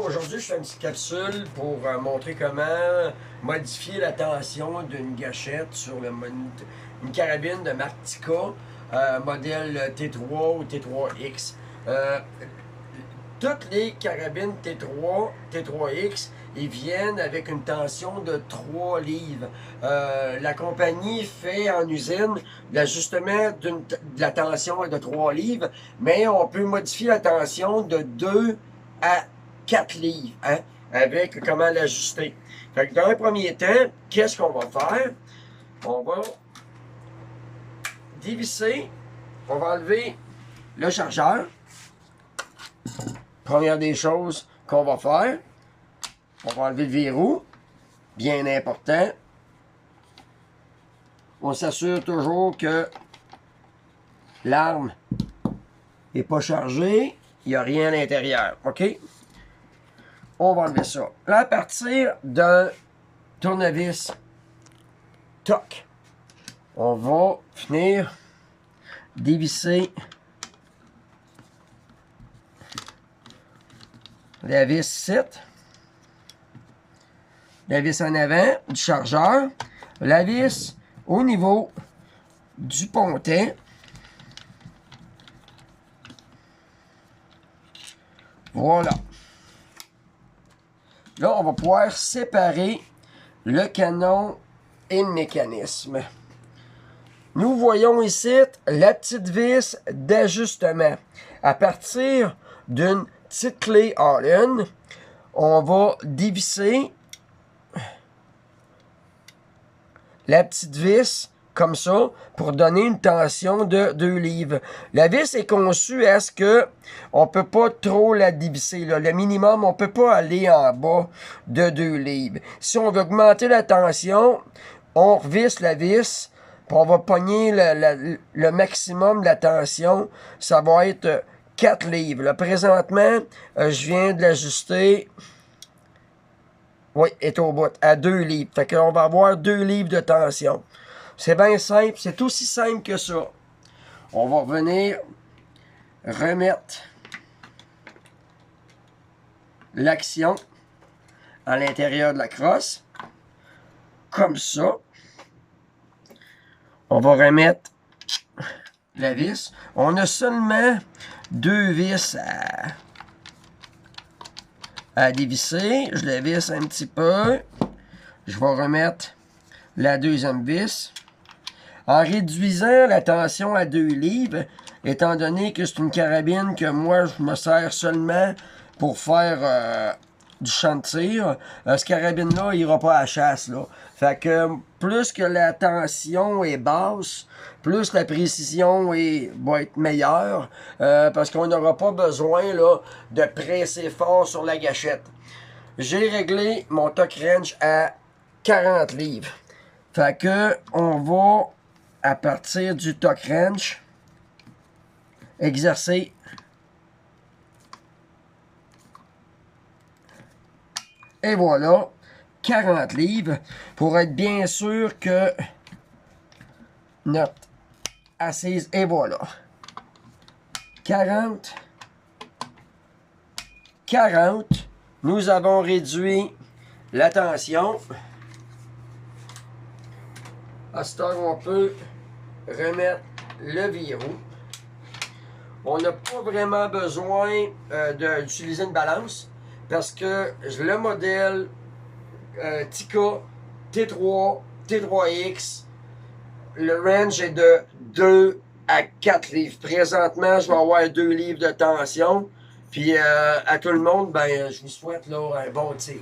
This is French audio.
Aujourd'hui, je fais une petite capsule pour montrer comment modifier la tension d'une gâchette sur une carabine de marque Tikka, modèle T3 ou T3X. Toutes les carabines T3, T3X, ils viennent avec une tension de 3 livres. La compagnie fait en usine l'ajustement de la tension de 3 livres, mais on peut modifier la tension de 2 à 4 livres, hein, avec comment l'ajuster. Fait que dans un premier temps, qu'est-ce qu'on va faire? On va dévisser, on va enlever le chargeur. Première des choses qu'on va faire, on va enlever le verrou, bien important. On s'assure toujours que l'arme n'est pas chargée, il n'y a rien à l'intérieur, OK? On va enlever ça. Là, à partir d'un tournevis TOC, on va venir dévisser la vis 7, la vis en avant du chargeur, la vis au niveau du pontet. Voilà. Là, on va pouvoir séparer le canon et le mécanisme. Nous voyons ici la petite vis d'ajustement. À partir d'une petite clé Allen, on va dévisser la petite vis comme ça pour donner une tension de 2 livres. La vis est conçue à ce que on peut pas trop la dévisser. Là. Le minimum, on peut pas aller en bas de 2 livres. Si on veut augmenter la tension, on revisse la vis, puis on va pogner le maximum de la tension. Ça va être 4 livres. Là, présentement, je viens de l'ajuster. Oui, est au bout, à 2 livres. Fait qu'on va avoir 2 livres de tension. C'est bien simple, c'est aussi simple que ça. On va venir remettre l'action à l'intérieur de la crosse. Comme ça. On va remettre la vis. On a seulement 2 vis à dévisser. Je la visse un petit peu. Je vais remettre la deuxième vis. En réduisant la tension à 2 livres, étant donné que c'est une carabine que moi, je me sers seulement pour faire du champ de tir, ce carabine-là, il n'ira pas à la chasse. Là. Fait que plus que la tension est basse, plus la précision va être meilleure, parce qu'on n'aura pas besoin là, de presser fort sur la gâchette. J'ai réglé mon TOC wrench à 40 livres. Fait que on va, à partir du TOC wrench, exercer et voilà, 40 livres pour être bien sûr que notre assise, et voilà, 40, nous avons réduit la tension. À ce temps, on peut remettre le verrou. On n'a pas vraiment besoin d'utiliser une balance parce que le modèle Tikka T3, T3X, le range est de 2 à 4 livres. Présentement, je vais avoir 2 livres de tension. Puis à tout le monde, ben, je vous souhaite là, un bon tir.